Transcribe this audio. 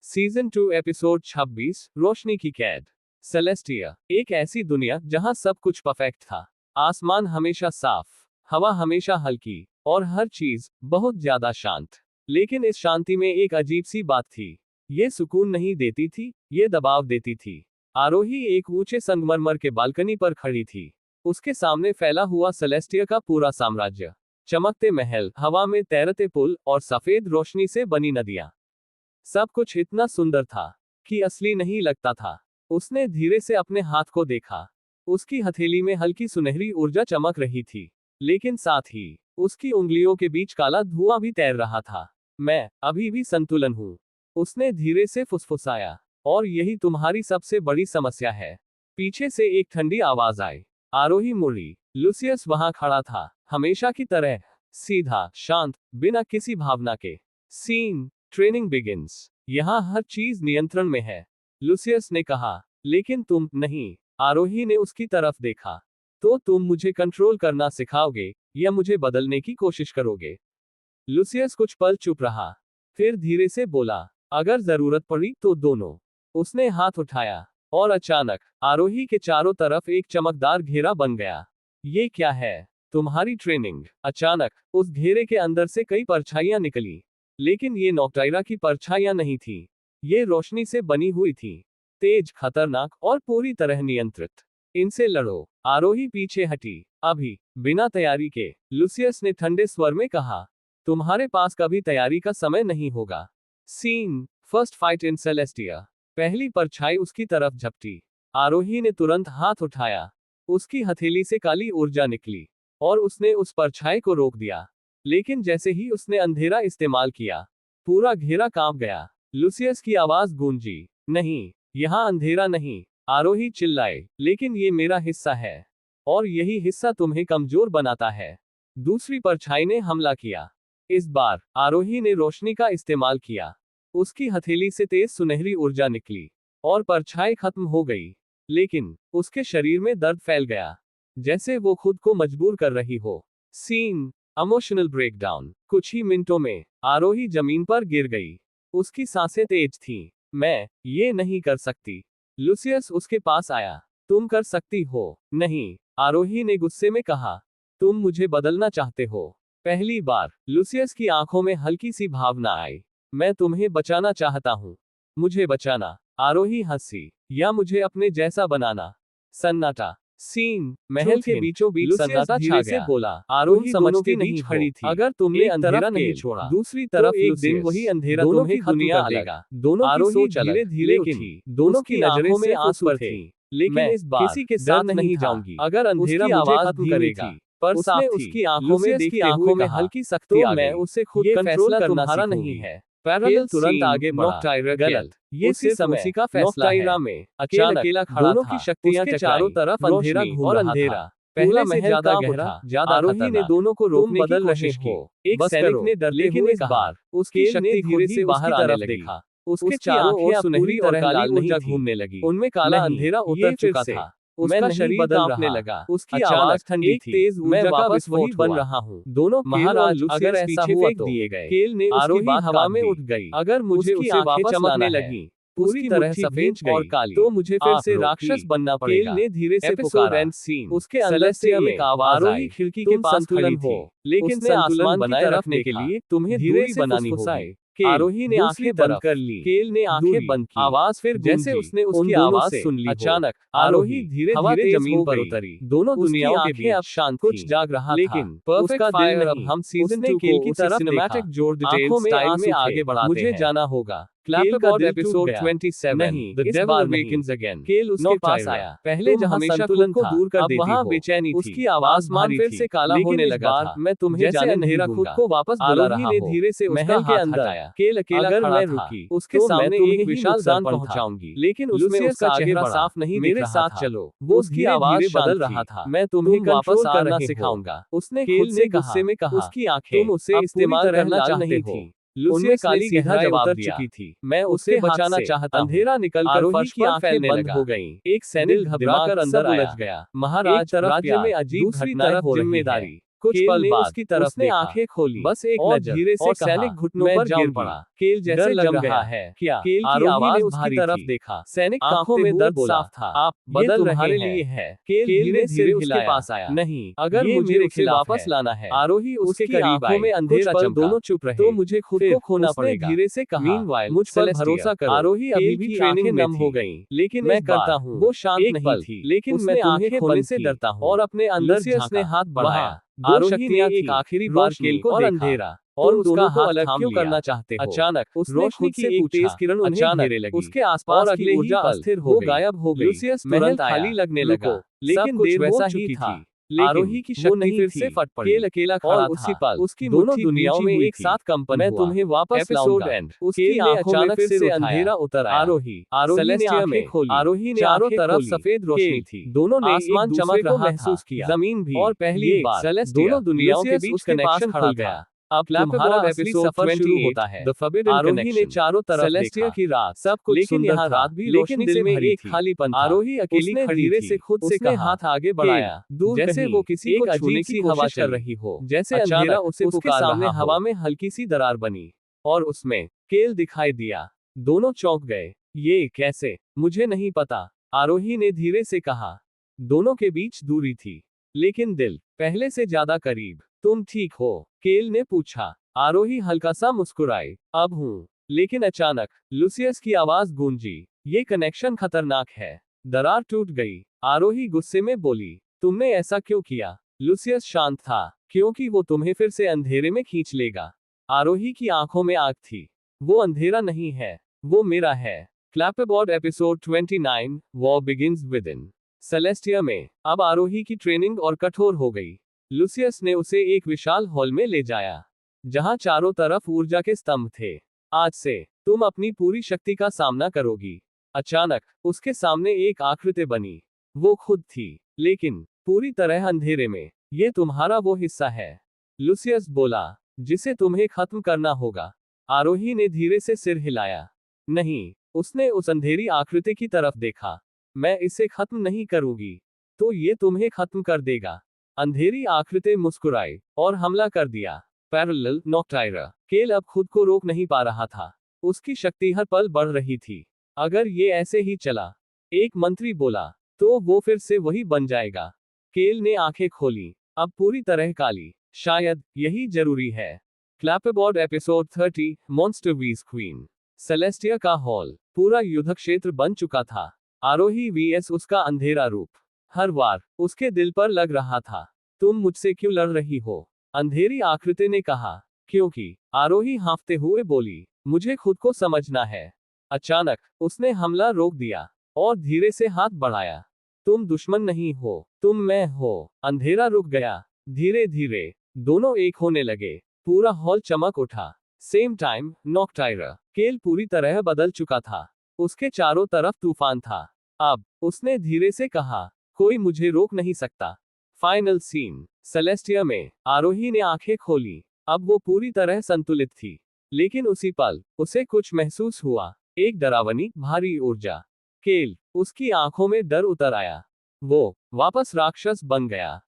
Season 2 episode 26 रोशनी की कैद। Celestia, एक ऐसी दुनिया जहां सब कुछ परफेक्ट था। आसमान हमेशा साफ, हवा हमेशा हल्की और हर चीज बहुत ज्यादा शांत। लेकिन इस शांति में एक अजीब सी बात थी। ये सुकून नहीं देती थी, ये दबाव देती थी। आरोही एक ऊंचे संगमरमर के बालकनी पर खड़ी थी। उसके सामने फैला हुआ सेलेस्टिया का पूरा साम्राज्य। चमकते महल, हवा में तैरते पुल और सफेद रोशनी से बनी नदियां। सब कुछ इतना सुंदर था कि असली नहीं लगता था। उसने धीरे से अपने हाथ को देखा। उसकी हथेली में हल्की सुनहरी ऊर्जा चमक रही थी, लेकिन साथ ही उसकी उंगलियों के बीच काला धुआं भी तैर रहा था। मैं अभी भी संतुलन हूं, उसने धीरे से फुसफुसाया, और यही तुम्हारी सबसे बड़ी समस्या है। पीछे से एक ठंडी आवाज आई। आरोही मुड़ी। लुसियस वहां खड़ा था, हमेशा की तरह, सीधा, शांत, बिना किसी भावना के। Scene training begins. यहां हर चीज नियंत्रण में है, लुसियस ने कहा। लेकिन तुम नहीं। आरोही ने उसकी तरफ देखा। तो तुम मुझे कंट्रोल करना सिखाओगे या मुझे बदलने की कोशिश करोगे? लुसियस कुछ पल चुप रहा, फिर धीरे से बोला, अगर जरूरत पड़ी तो दोनों। उसने हाथ उठाया, और अचानक आरोही के चारों तरफ एक चमकदार घेरा बन गया। ये क्या है? तुम्हारी ट्रेनिंग। अचानक उस घेरे के अंदर से कई परछाइयां निकली, लेकिन ये नॉक्टाइरा की परछाइयां नहीं थी। ये रोशनी से बनी हुई थी, तेज, खतरनाक और पूरी तरह नियंत्रित। इनसे लड़ो। आरोही पीछे हटी। अभी, बिना तैयारी के, लुसियस ने ठंडे स्वर में कहा। तुम्हारे पास कभी तैयारी का समय नहीं होगा। Scene first fight in Celestia. पहली परछाई उसकी तरफ झपटी। आरोही ने तुरंत हाथ उठाया। उसकी हथेली से काली ऊर्जा निकली, और उसने उस परछाई को रोक दिया। लेकिन जैसे ही उसने अंधेरा इस्तेमाल किया, पूरा घेरा कांप गया। लुसियस की आवाज गूंजी, नहीं, यहां अंधेरा नहीं। आरोही चिल्लाए, लेकिन ये मेरा हिस्सा है, और यही हिस्सा तुम्हें कमजोर बनाता है। दूसरी परछाई ने हमला किया। इस बार आरोही ने रोशनी का इस्तेमाल किया। उसकी हथेली से तेज सुनहरी ऊर्जा निकली, और परछाई खत्म हो गई। लेकिन उसके शरीर में दर्द फैल गया, जैसे वो खुद को मजबूर कर रही हो। Scene emotional breakdown. कुछ ही मिनटों में आरोही जमीन पर गिर गई। उसकी सांसें तेज थीं। मैं ये नहीं कर सकती। लुसियस उसके पास आया। तुम कर सकती हो। नहीं, आरोही ने गुस्से में कहा। तुम मुझे बदलना चाहते हो। पहली बार लुसियस की आंखों में हल्की सी भावना आई। मैं तुम्हें बचाना चाहता हूं। मुझे बचाना? आरोही हंसी। या मुझे अपने जैसा बनाना? सन्नाटा। सीन महल के बीचों बीच सन्नाटा छा गया। बोला, आरोही समझती नहीं खड़ी थी। अगर तुमने अंधेरा नहीं छोड़ा, दूसरी तरफ एक दिन वही अंधेरा तुम्हें दुनिया देगा। दोनों आरोही धीरे धीरे उठी। दोनों की नजरों में आंसू थे। लेकिन इस बार किसी के साथ नहीं जाऊंगी। अगर अंधेरा मुझे खत्म करेगा। पर उसने उसकी आंखों में देखते हुए हल्की सख्ती आ गई। मैं उसे खुद कंट्रोल करना नहीं है। पैरेलल तुरंत आगे बढ़ा। गलत। ये सिर्फ उसी का फैसला है। में अकेला खड़ा दोनों की शक्तियां के चारों तरफ अंधेरा घूम रहा था। पहले से ज्यादा गहरा, ज्यादा आरोही ने दोनों को रोकने की कोशिश की। एक सैनिक ने डरते हुए इस बार उसकी शक्ति धीरे से बाहर आने लगी। उसके चारों ओर सुनहरी और काली ऊर्जा घूमने लगी। उनमें काला अंधेरा उतर चुका था। उसका शरीर कांपने लगा। उसकी आवाज ठंडी थी। तेज ऊर्जा का विस्फोट बन रहा हूँ। दोनों महाराज अगर ऐसा हुआ तो दिए गए। केल ने आरोही हवा में उठ गई। अगर मुझे उसे वापस चमकने लगी, पूरी तरह सफेद और काली, तो मुझे फिर से राक्षस बनना पड़ेगा। केल ने धीरे से पुकारा। उसके अंदर से एक आवाज आई। खिड़की के पास खड़ी थी, लेकिन संतुलन बनाए रखने के लिए तुम्हें दूरी बनानी होगी। आरोही ने आंखें बंद कर ली। केल ने आंखें बंद की। आवाज फिर जैसे उसने उसकी आवाज सुन ली। अचानक आरोही धीरे धीरे जमीन पर उतरी। दोनों दुनियाओं के बीच अब शांत कुछ जाग रहा था। लेकिन परफेक्ट फायर। अब हम सीजन 2 केल की तरफ सिनेमैटिक जोर डिटेल स्टाइल में आगे बढ़ाते हैं। मुझे जाना होगा। क्लैपबॉर्ड एपिसोड 27। नहीं, इस बार वेकिन्स अगेन। केल उसके पास आया। पहले जहां संतुलन को दूर कर देती वहां बेचैनी थी। उसकी आवाज मान फिर से काला होने लगा था। मैं तुम्हें जाने अंधेरा खुद को वापस बुला रहा हूं। धीरे से महल के अंदर आया। केल अकेला खड़ा मैं रुकी, उसके सामने एक विशाल दान पहुंचाऊंगी। लेकिन उसमें उसका चेहरा साफ नहीं। मेरे साथ चलो। वो उसकी आवाज बदल रहा था। मैं तुम्हें वापस करना सिखाऊंगा। उसने केल से गुस्से में कहा। उसकी आंखें तुम उसे इस्तेमाल करना चाहते थे। उनमें काली गहराई उतर चुकी थी। मैं उसे बचाना चाहता। अंधेरा निकलकर फर्श की आंखें बंद हो गईं। एक सैनिक घबराकर अंदर उलझ गया। महाराज, राज्य में अजीब घटनाएं हो रही हैं। कुछ केल पल ने बाद उसकी तरफ उसने देखा। आंखें खोली, बस एक और नजर, धीरे से और कहा, सैनिक घुटनों मैं पर जाऊं गिर पड़ा। पड़ा। केल डर जैसे लग जम रहा गया है। क्या? केल की आरोही आवाज ने उसकी भारी तरफ थी। देखा। सैनिक आंखों कांपते में हुए दर्द बोला, साफ था। आप ये बदल रहे तुम्हारे हैं। लिए है। केल केल धीरे धीरे धीरे उसके हिलाया। पास आया। नहीं, अगर ये मुझे मेरे उसे खिलाफ वापस है। लाना है। आरोही उसके उसके करीब आंखों आई। में अंधेरा कुछ पल चमका। दोनों चुप रहे। तो मुझे खुद फिर को खोना उसने पड़ेगा। धीरे से कहा, मीनवाइल, मुझ पर सेलेस्टिया, भरोसा करो। आरोही अभी केल भी की ट्रेनिंग आंखें में नम थी। हो गईं। लेकिन मैं इस बार करता हूँ। वो शांत एक नहीं पल, थी। लेकिन उसने मैं तुम्हें आंखें खोने बंद से की डरता हूँ। और अपने अंदर लूसियस ने झांका। हाथ बढ़ाया। वहाँ दो आरोही ने शक्तियां एक थीं, आखिरी बार रोशनी केल को और देखा। अंधेरा, और तुम उसका दोनों को हाथ अलग थाम क्यों लिया। करना चाहते हो? अचानक उसने रोशनी खुद की से एक तेज पूछा। किरण उन्हें अचानक घेरे लगी। उसके आसपास और की अगले ही ऊर्जा पल अस्थिर हो वो गई। गायब हो गई। लूसियस महल तुरंत खाली आया। लगने रुको, लगा। लेकिन सब कुछ देर हो वैसा ही चुकी था। थी। लेकिन आरोही की वो शक्ति नहीं फिर थी। से फट पड़ी। केल अकेला और खड़ा उसी था। पल उसकी दोनों मुट्ठी दुनियाओं भींची में हुई एक थी। साथ कंपन मैं हुआ। तुम्हें वापस एपिसोड लाऊंगा। एंड। उसकी केल ने आंखों में अचानक फिर से से उठाया। अंधेरा उतर आया। आरोही आरोही ने सेलेस्टिया आंखें में खोली। आरोही ने चारों आंखें तरफ खोली। सफेद रोशनी केल, थी। दोनों ने एक आसमान दूसरे चमक को रहा महसूस था। किया। जमीन भी। और पहली ये बार सेलेस्टिया, दोनों दुनियाओं के लूसियस बीच उसके पास कनेक्शन खड़ा खुल था। गया। अब तुम्हारा तुम्हारा असली एपिसोड सफर शुरू 28, होता है। द फॉरबिडन आरोही ने कनेक्शन। चारों तरफ सेलेस्टिया देखा। की रात, सब कुछ लेकिन सुंदर यहाँ था। रात भी लेकिन रोशनी दिल से में भरी एक थी। खालीपन था। आरोही अकेली उसने खड़ी धीरे थी। से खुद से उसने कहा, हाथ आगे "केल, बढ़ाया। दूर जैसे कहीं वो किसी एक को छूने अजीब की सी हवा कोशिश कर चली। रही हो। जैसे अचानक अंधेरा उसे उसके पुकार सामने रहा हो। हवा में हल्की सी दरार बनी, और उसमें केल दिखाई दिया। दोनों चौंक गए। ये कैसे? मुझे नहीं पता, आरोही ने धीरे से कहा। दोनों के बीच दूरी थी, लेकिन दिल पहले से ज्यादा करीब। तुम ठीक हो? केल ने पूछा। आरोही हल्का सा मुस्कुराई। अब हूं। लेकिन अचानक लूसियस की आवाज गूंजी। ये कनेक्शन खतरनाक है। दरार टूट गई। आरोही गुस्से में बोली, तुमने ऐसा क्यों किया? लूसियस शांत था, क्योंकि वो तुम्हें फिर से अंधेरे में खींच लेगा। आरोही की आंखों में आग थी। वो अंधेरा नहीं है, वो मेरा है। Clapboard episode 29, war begins with in. Celestia में अब आरोही की ट्रेनिंग और कठोर हो गई। लूसियस ने उसे एक विशाल हॉल में ले जाया, जहां चारों तरफ ऊर्जा के स्तंभ थे। आज से तुम अपनी पूरी शक्ति का सामना करोगी। अचानक उसके सामने एक आकृति बनी। वो खुद थी, लेकिन पूरी तरह अंधेरे में। ये तुम्हारा वो हिस्सा है, लूसियस बोला, जिसे तुम्हें खत्म करना होगा। आरोही ने धीरे से सिर हिलाया। नहीं, उसने उस अंधेरी आकृति की तरफ देखा। मैं इसे खत्म नहीं करूंगी, तो ये तुम्हें खत्म कर देगा। अंधेरी आकृति मुस्कुराई और हमला कर दिया। पैरेलल नॉक्टाइरा। केल अब खुद को रोक नहीं पा रहा था। उसकी शक्ति हर पल बढ़ रही थी। अगर ये ऐसे ही चला, एक मंत्री बोला, तो वो फिर से वही बन जाएगा। केल ने आंखें खोली, अब पूरी तरह काली। शायद यही जरूरी है। क्लैपबोर्ड एपिसोड 30, मॉन्स्टर वीज क्वीन। सेलेस्टिया का हॉल पूरा युद्ध क्षेत्र बन चुका था। आरोही वीएस उसका अंधेरा रूप। हर वार उसके दिल पर लग रहा था, तुम मुझसे क्यों लड़ रही हो? अंधेरी आकृति ने कहा। क्योंकि, आरोही हाँफते हुए बोली, मुझे खुद को समझना है। अचानक उसने हमला रोक दिया और धीरे से हाथ बढ़ाया। तुम दुश्मन नहीं हो, तुम मैं हो। अंधेरा रुक गया। धीरे धीरे दोनों एक होने लगे। पूरा हॉल चमक उठा। सेम टाइम नॉक्टाइरा। केल पूरी तरह बदल चुका था। उसके चारों तरफ तूफान था। अब उसने धीरे से कहा, कोई मुझे रोक नहीं सकता। Final scene. सेलेस्टिया में आरोही ने आंखें खोली। अब वो पूरी तरह संतुलित थी, लेकिन उसी पल उसे कुछ महसूस हुआ, एक डरावनी भारी ऊर्जा। केल, उसकी आंखों में डर उतर आया। वो वापस राक्षस बन गया।